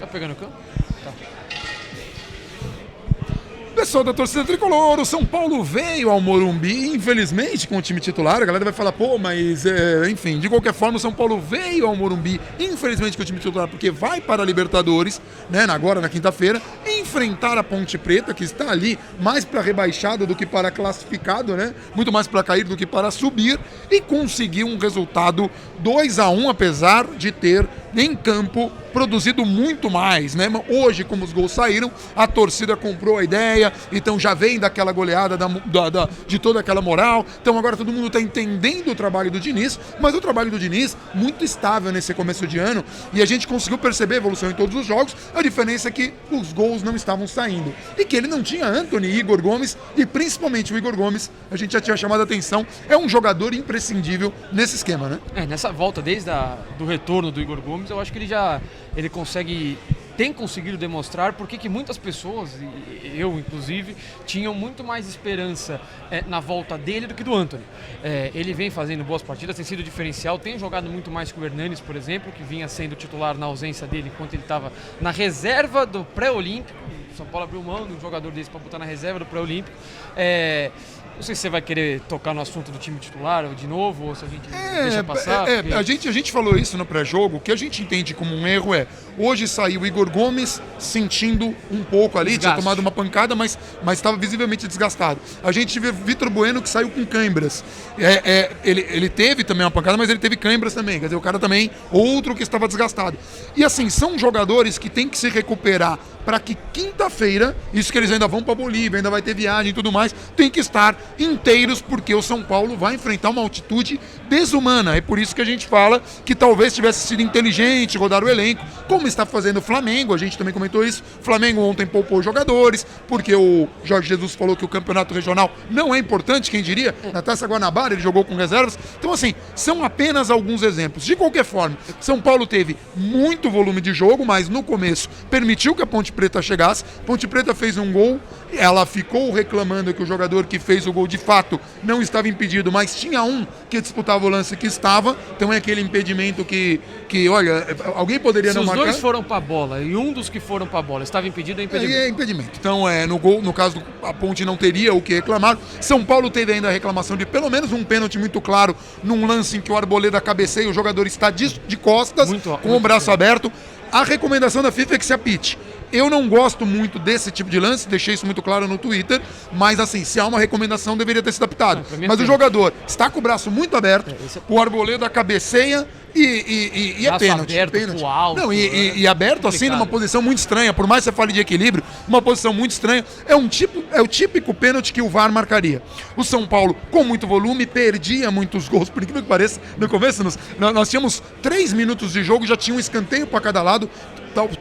Tá pegando o campo? Tá. Pessoal da torcida tricolor, o São Paulo veio ao Morumbi, infelizmente, com o time titular. A galera vai falar, pô, mas, enfim, de qualquer forma, o São Paulo veio ao Morumbi, infelizmente, com o time titular, porque vai para a Libertadores, né, agora na quinta-feira, enfrentar a Ponte Preta, que está ali mais para rebaixado do que para classificado, né, muito mais para cair do que para subir, e conseguiu um resultado 2-1, apesar de ter em campo produzido muito mais, né? Hoje, como os gols saíram, a torcida comprou a ideia, então já vem daquela goleada de toda aquela moral. Então agora todo mundo está entendendo o trabalho do Diniz, mas o trabalho do Diniz muito estável nesse começo de ano, e a gente conseguiu perceber a evolução em todos os jogos. A diferença é que os gols não estavam saindo e que ele não tinha Antony, Igor Gomes, e principalmente o Igor Gomes, a gente já tinha chamado a atenção, é um jogador imprescindível nesse esquema, né? Nessa volta, desde do retorno do Igor Gomes, eu acho que ele tem conseguido demonstrar porque que muitas pessoas, eu inclusive, tinham muito mais esperança na volta dele do que do Antony. Ele vem fazendo boas partidas, tem sido diferencial, tem jogado muito mais que o Hernanes, por exemplo, que vinha sendo titular na ausência dele enquanto ele estava na reserva do pré-olímpico. O São Paulo abriu mão de um jogador desse para botar na reserva do pré-olímpico. Não sei se você vai querer tocar no assunto do time titular ou de novo, ou se a gente deixa passar. Porque... A gente falou isso no pré-jogo, o que a gente entende como um erro hoje saiu o Igor Gomes sentindo um pouco ali, tinha tomado uma pancada, mas estava visivelmente desgastado. A gente vê Vitor Bueno que saiu com câimbras. Ele teve também uma pancada, mas ele teve câimbras também, quer dizer, o cara também, outro que estava desgastado. E assim, são jogadores que têm que se recuperar para que quinta-feira, isso que eles ainda vão para Bolívia, ainda vai ter viagem e tudo mais, tem que estar inteiros, porque o São Paulo vai enfrentar uma altitude desumana. É por isso que a gente fala que talvez tivesse sido inteligente rodar o elenco, como está fazendo o Flamengo, a gente também comentou isso. O Flamengo ontem poupou jogadores, porque o Jorge Jesus falou que o campeonato regional não é importante, quem diria? Na Taça Guanabara ele jogou com reservas. Então assim, são apenas alguns exemplos. De qualquer forma, São Paulo teve muito volume de jogo, mas no começo permitiu que a Ponte Preta chegasse. Ponte Preta fez um gol, ela ficou reclamando que o jogador que fez o gol de fato não estava impedido, mas tinha um que disputava o lance que estava, então é aquele impedimento que olha, alguém poderia não marcar. Se os dois foram para a bola e um dos que foram para a bola estava impedido, é impedimento. É impedimento. Então, no gol, no caso, a Ponte não teria o que reclamar. São Paulo teve ainda a reclamação de pelo menos um pênalti muito claro num lance em que o Arboleda cabeceia, o jogador está de costas, com o braço aberto. A recomendação da FIFA é que se apite. Eu não gosto muito desse tipo de lance, deixei isso muito claro no Twitter, mas assim, se há uma recomendação, deveria ter sido apitado. Mas o jogador está com o braço muito aberto, o Arboleda cabeceia e é pênalti. Aberto, alto, não, e aberto assim, numa posição muito estranha, por mais que você fale de equilíbrio, uma posição muito estranha, é o típico pênalti que o VAR marcaria. O São Paulo, com muito volume, perdia muitos gols, por incrível que pareça, no começo nós tínhamos 3 minutos de jogo, já tinha um escanteio para cada lado,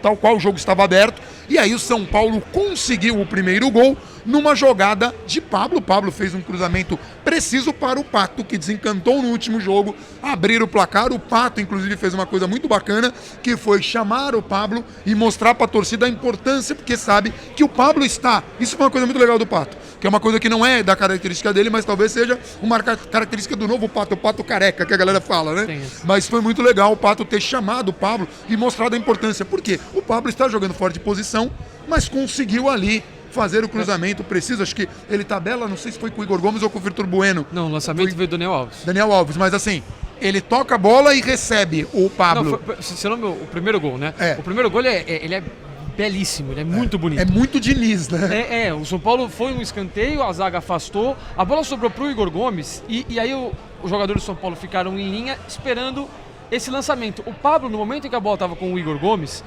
tal qual o jogo estava aberto, e aí o São Paulo conseguiu o primeiro gol numa jogada de Pablo. O Pablo fez um cruzamento preciso para o Pato, que desencantou no último jogo, abrir o placar. O Pato, inclusive, fez uma coisa muito bacana, que foi chamar o Pablo e mostrar para a torcida a importância, porque sabe que o Pablo está... Isso foi uma coisa muito legal do Pato, que é uma coisa que não é da característica dele, mas talvez seja uma característica do novo Pato, o Pato careca, que a galera fala, né? Mas foi muito legal o Pato ter chamado o Pablo e mostrado a importância. Por quê? O Pablo está jogando fora de posição, mas conseguiu ali fazer o cruzamento preciso. Acho que ele tabela, não sei se foi com o Igor Gomes ou com o Vitor Bueno. Não, o lançamento veio do Daniel Alves. Daniel Alves, mas assim, ele toca a bola e recebe o Pablo. O primeiro gol, né? O primeiro gol, ele é belíssimo, ele é muito bonito. É muito Diniz, né? O São Paulo foi um escanteio, a zaga afastou, a bola sobrou pro Igor Gomes e aí os jogadores do São Paulo ficaram em linha esperando esse lançamento. O Pablo, no momento em que a bola estava com o Igor Gomes,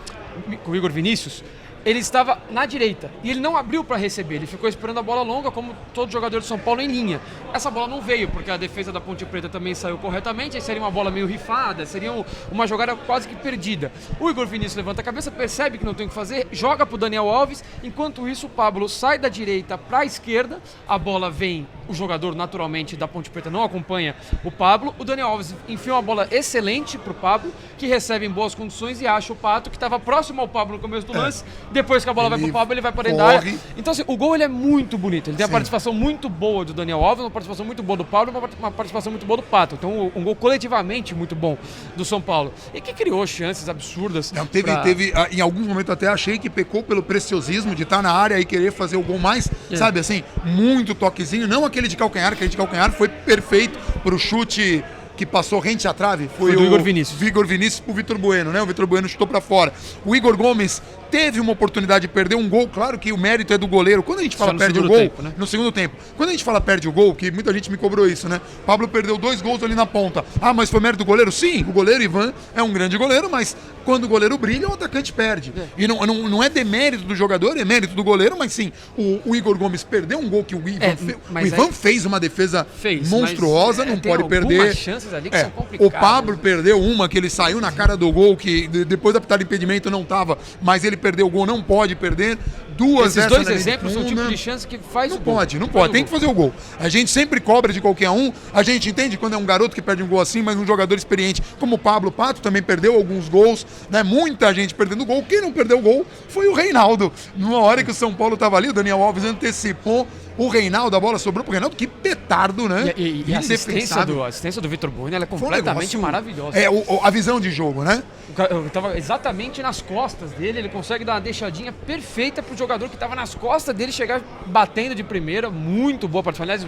com o Igor Vinícius, ele estava na direita e ele não abriu para receber, ele ficou esperando a bola longa, como todo jogador de São Paulo em linha. Essa bola não veio, porque a defesa da Ponte Preta também saiu corretamente, aí seria uma bola meio rifada, seria uma jogada quase que perdida. O Igor Vinícius levanta a cabeça, percebe que não tem o que fazer, joga para o Daniel Alves, enquanto isso o Pablo sai da direita para a esquerda, a bola vem, o jogador naturalmente da Ponte Preta não acompanha o Pablo, o Daniel Alves enfia uma bola excelente para o Pablo, que recebe em boas condições e acha o Pato, que estava próximo ao Pablo no começo do lance, Depois que a bola vai pro Pablo, ele vai para dentro da área. Então, assim, o gol ele é muito bonito. Ele tem a participação muito boa do Daniel Alves, uma participação muito boa do Pablo e uma participação muito boa do Pato. Então, um gol coletivamente muito bom do São Paulo. E que criou chances absurdas. Não, teve, em alguns momentos até achei que pecou pelo preciosismo de estar na área e querer fazer o gol mais, sabe assim, muito toquezinho. Não aquele de calcanhar, aquele de calcanhar foi perfeito pro chute que passou rente à trave. Foi do o Igor Vinícius. Igor Vinícius pro Vitor Bueno, né? O Vitor Bueno chutou pra fora. O Igor Gomes teve uma oportunidade de perder um gol, claro que o mérito é do goleiro. Quando a gente fala perde o gol, tempo, né? No segundo tempo. Quando a gente fala perde o gol, que muita gente me cobrou isso, né? Pablo perdeu 2 gols ali na ponta. Ah, mas foi mérito do goleiro? Sim, o goleiro Ivan é um grande goleiro, mas quando o goleiro brilha, o atacante perde. E não é demérito do jogador, é mérito do goleiro, mas sim, o Igor Gomes perdeu um gol que o Ivan fez uma defesa monstruosa, não pode perder. Chances ali que são complicadas. O Pablo perdeu uma que ele saiu na cara do gol, que depois da pitada de impedimento não tava, mas ele perdeu o gol, não pode perder. Esses dois exemplos são o tipo de chance que faz o gol. Não pode, tem que fazer o gol. A gente sempre cobra de qualquer um, a gente entende quando é um garoto que perde um gol assim, mas um jogador experiente como o Pablo Pato também perdeu alguns gols, né? Muita gente perdendo gol. Quem não perdeu o gol foi o Reinaldo. Numa hora que o São Paulo tava ali, o Daniel Alves antecipou o Reinaldo, a bola sobrou pro Reinaldo, que petardo, né? E a assistência do Vitor Bueno, ela é completamente maravilhosa. A visão de jogo, né? Eu tava exatamente nas costas dele, ele consegue dar uma deixadinha perfeita pro jogador que tava nas costas dele chegar batendo de primeira, muito boa participação. Aliás,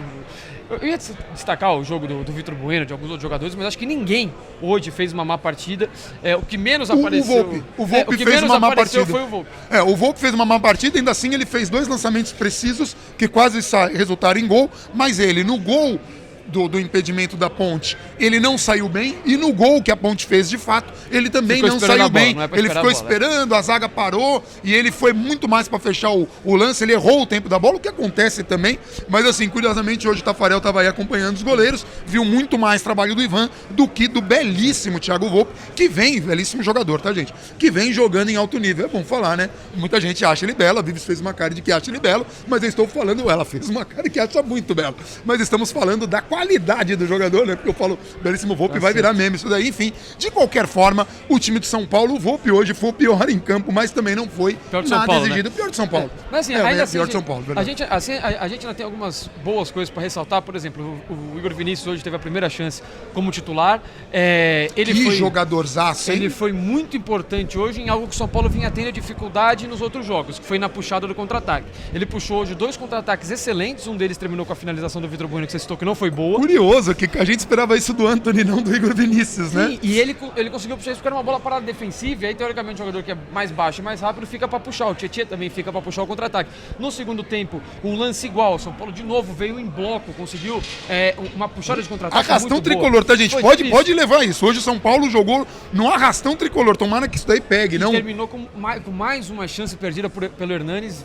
eu ia destacar o jogo do Vitor Bueno, de alguns outros jogadores, mas acho que ninguém hoje fez uma má partida. O que menos apareceu... O Volpe fez uma má partida. Foi o Volpe. O Volpe fez uma má partida, ainda assim ele fez 2 lançamentos precisos que quase resultaram em gol, mas ele no gol do impedimento da Ponte, ele não saiu bem, e no gol que a Ponte fez de fato, ele também não saiu bem. Ele ficou esperando, a zaga parou, e ele foi muito mais para fechar o lance, ele errou o tempo da bola, o que acontece também, mas assim, curiosamente, hoje o Tafarel estava aí acompanhando os goleiros, viu muito mais trabalho do Ivan do que do belíssimo Thiago Volpe, que vem, belíssimo jogador, tá, gente? Que vem jogando em alto nível, é bom falar, né? Muita gente acha ele belo, a Vives fez uma cara de que acha ele belo, mas eu estou falando, ela fez uma cara que acha muito belo, mas estamos falando da qualidade do jogador, né? Porque eu falo, belíssimo Volpe, vai virar meme isso daí, enfim. De qualquer forma, o time de São Paulo, o Volpe hoje foi o pior em campo, mas também não foi nada exigido. Né? Pior de São Paulo. Mas assim, ainda assim, pior de São Paulo, a gente ainda tem algumas boas coisas para ressaltar. Por exemplo, o Igor Vinícius hoje teve a primeira chance como titular. Jogadorzaço, hein? Ele foi muito importante hoje em algo que o São Paulo vinha tendo dificuldade nos outros jogos, que foi na puxada do contra-ataque. Ele puxou hoje 2 contra-ataques excelentes, um deles terminou com a finalização do Vitor Bueno, que você citou, que não foi boa. Curioso, que a gente esperava isso do Antony, não do Igor Vinícius, né? Sim, e ele conseguiu puxar isso porque era uma bola parada defensiva, e aí teoricamente o jogador que é mais baixo e mais rápido fica para puxar, o Tietchan também fica para puxar o contra-ataque. No segundo tempo, um lance igual, o São Paulo de novo veio em bloco, conseguiu uma puxada de contra-ataque arrastão muito tricolor, boa. Tá, gente? Pode levar isso. Hoje o São Paulo jogou no arrastão tricolor, tomara que isso daí pegue, e não? Terminou com mais uma chance perdida pelo Hernanes.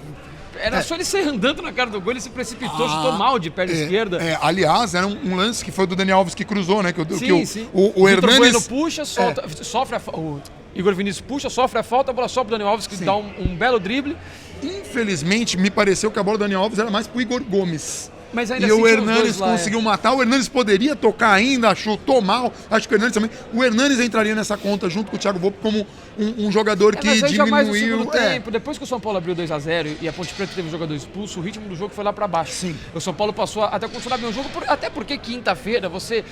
Era só ele sair andando na cara do gol, ele se precipitou, chutou mal de perna esquerda. Aliás, era um lance que foi do Daniel Alves que cruzou, né? Sim. O Hernanes... Bueno puxa, sofre o Igor Vinícius puxa, sofre a falta, a bola sobe pro Daniel Alves, que dá um belo drible. Infelizmente, me pareceu que a bola do Daniel Alves era mais pro Igor Gomes. Mas ainda e assim, o Hernanes conseguiu matar. O Hernanes poderia tocar ainda, chutou mal. Acho que o Hernanes também. O Hernanes entraria nessa conta junto com o Thiago Volpe como um jogador que diminuiu. Mais no segundo tempo, depois que o São Paulo abriu 2-0 e a Ponte Preta teve um jogador expulso, o ritmo do jogo foi lá pra baixo. Sim. O São Paulo passou até continuar bem o jogo, até porque quinta-feira você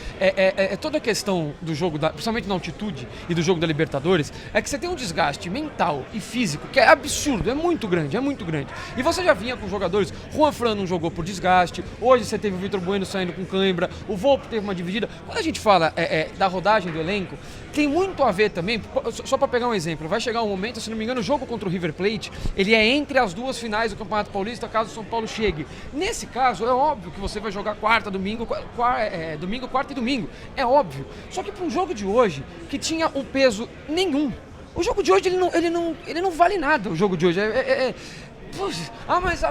toda a questão do jogo, principalmente na altitude e do jogo da Libertadores, é que você tem um desgaste mental e físico que é absurdo, é muito grande. E você já vinha com jogadores, Juan Fran não jogou por desgaste, hoje você teve o Vitor Bueno saindo com cãibra, o Volpe teve uma dividida. Quando a gente fala da rodagem do elenco, tem muito a ver também, só para pegar um exemplo, vai chegar um momento, se não me engano, o jogo contra o River Plate, ele é entre as 2 finais do Campeonato Paulista, caso o São Paulo chegue. Nesse caso, é óbvio que você vai jogar domingo, quarta e domingo, é óbvio. Só que para um jogo de hoje, que tinha um peso nenhum, o jogo de hoje ele não vale nada, o jogo de hoje mas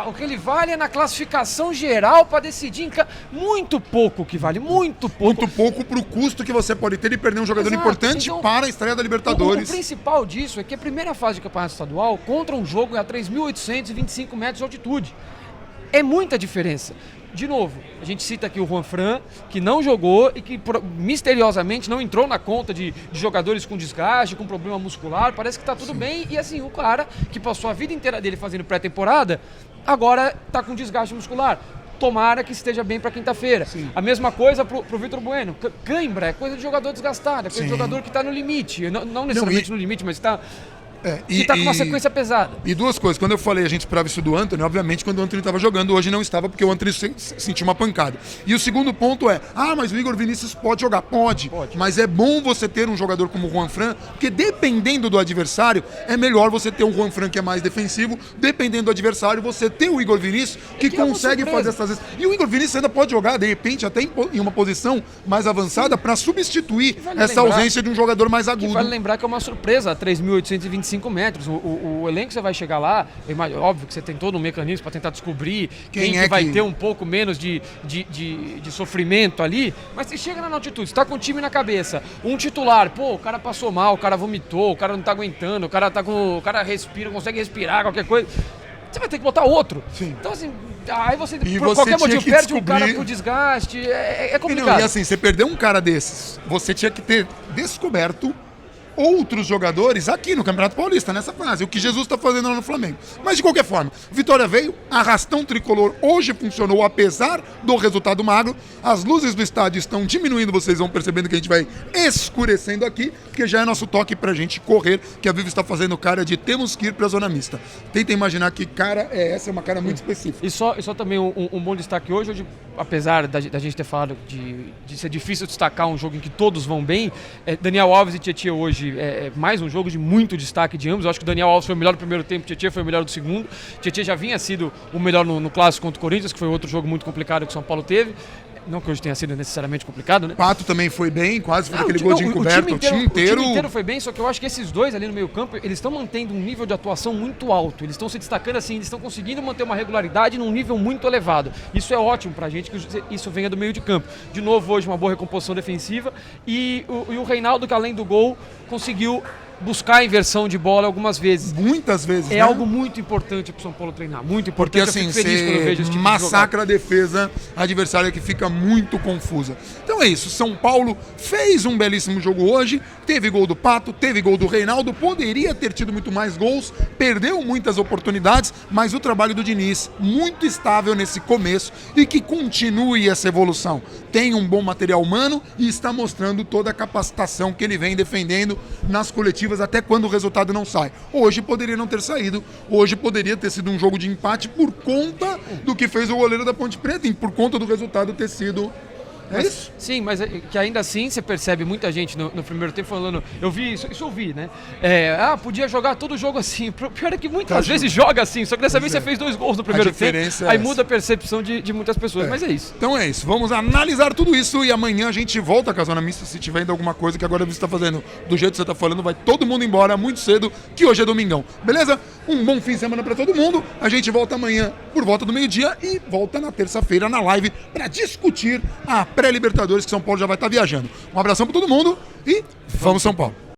o que ele vale é na classificação geral para decidir muito pouco que vale, muito pouco. Muito pouco pro custo que você pode ter e perder um jogador importante então, para a estreia da Libertadores. O principal disso é que a primeira fase de campeonato estadual contra um jogo é a 3.825 metros de altitude. É muita diferença. de novo, a gente cita aqui o Juan Fran, que não jogou e que misteriosamente não entrou na conta de jogadores com desgaste, com problema muscular. Parece que tá tudo bem. E assim, o cara que passou a vida inteira dele fazendo pré-temporada, agora tá com desgaste muscular. Tomara que esteja bem para quinta-feira. A mesma coisa pro Vitor Bueno. Cãibra é coisa de jogador desgastado, é coisa de jogador que tá no limite. Não necessariamente no limite, mas tá... que tá com uma sequência pesada. E duas coisas, quando eu falei a gente esperava isso do Antony, obviamente quando o Antony estava jogando, hoje não estava porque o Antony sentiu uma pancada. E o segundo ponto é, mas o Igor Vinícius pode jogar? Pode. Mas é bom você ter um jogador como o Juan Fran, porque dependendo do adversário, é melhor você ter um Juan Fran que é mais defensivo, dependendo do adversário, você ter o Igor Vinícius que consegue fazer essas vezes. E o Igor Vinícius ainda pode jogar, de repente, até em uma posição mais avançada para substituir essa ausência de um jogador mais agudo. Vale lembrar que é uma surpresa, 3.825 metros. O elenco você vai chegar lá, óbvio que você tem todo um mecanismo para tentar descobrir quem que vai ter um pouco menos de sofrimento ali, mas você chega na altitude, você tá com o time na cabeça, um titular, o cara passou mal, o cara vomitou, o cara não tá aguentando, o cara respira, consegue respirar, qualquer coisa. Você vai ter que botar outro. Sim. Então, assim, aí você, por qualquer motivo, perde um cara por desgaste, é complicado. E assim, você perder um cara desses, você tinha que ter descoberto outros jogadores aqui no Campeonato Paulista, nessa fase, o que Jesus está fazendo lá no Flamengo. Mas de qualquer forma, Vitória veio, arrastão tricolor hoje funcionou apesar do resultado magro, as luzes do estádio estão diminuindo, vocês vão percebendo que a gente vai escurecendo aqui, porque já é nosso toque pra gente correr, que a Vivo está fazendo cara de temos que ir pra zona mista. Tenta imaginar que cara essa é uma cara muito específica. E só também um bom destaque hoje, apesar da gente ter falado de ser difícil destacar um jogo em que todos vão bem, Daniel Alves e Tietchan hoje é mais um jogo de muito destaque de ambos. Eu acho que o Daniel Alves foi o melhor do primeiro tempo, o Tietchan foi o melhor do segundo. O Tietchan já vinha sido o melhor no clássico contra o Corinthians, que foi outro jogo muito complicado que o São Paulo teve. Não que hoje tenha sido necessariamente complicado, né? Pato também foi bem, quase fez aquele gol de encoberto. O time inteiro foi bem, só que eu acho que esses dois ali no meio campo, eles estão mantendo um nível de atuação muito alto. Eles estão se destacando assim, eles estão conseguindo manter uma regularidade num nível muito elevado. Isso é ótimo pra gente, que isso venha do meio de campo. De novo, hoje uma boa recomposição defensiva. E o Reinaldo, que além do gol, conseguiu buscar a inversão de bola algumas vezes. Muitas vezes, É algo muito importante pro São Paulo treinar, muito importante. Porque assim, você massacra a defesa adversária que fica muito confusa. Então é isso, São Paulo fez um belíssimo jogo hoje, teve gol do Pato, teve gol do Reinaldo, poderia ter tido muito mais gols, perdeu muitas oportunidades, mas o trabalho do Diniz, muito estável nesse começo e que continue essa evolução. Tem um bom material humano e está mostrando toda a capacitação que ele vem defendendo nas coletivas até quando o resultado não sai. Hoje poderia não ter saído, hoje poderia ter sido um jogo de empate por conta do que fez o goleiro da Ponte Preta e por conta do resultado ter sido... isso? Sim, mas que ainda assim você percebe muita gente no primeiro tempo falando, eu vi isso eu vi, né? Podia jogar todo o jogo assim. Pior é que muitas vezes joga assim, só que dessa vez você fez 2 gols no primeiro tempo. Aí muda a percepção de muitas pessoas, mas é isso. Então é isso, vamos analisar tudo isso e amanhã a gente volta com a Zona Mista, se tiver ainda alguma coisa que agora você está fazendo do jeito que você está falando, vai todo mundo embora muito cedo, que hoje é domingão, beleza? Um bom fim de semana para todo mundo, a gente volta amanhã por volta do meio-dia e volta na terça-feira na live para discutir a pré-Libertadores, que São Paulo já vai estar viajando. Um abração para todo mundo e vamos São Paulo!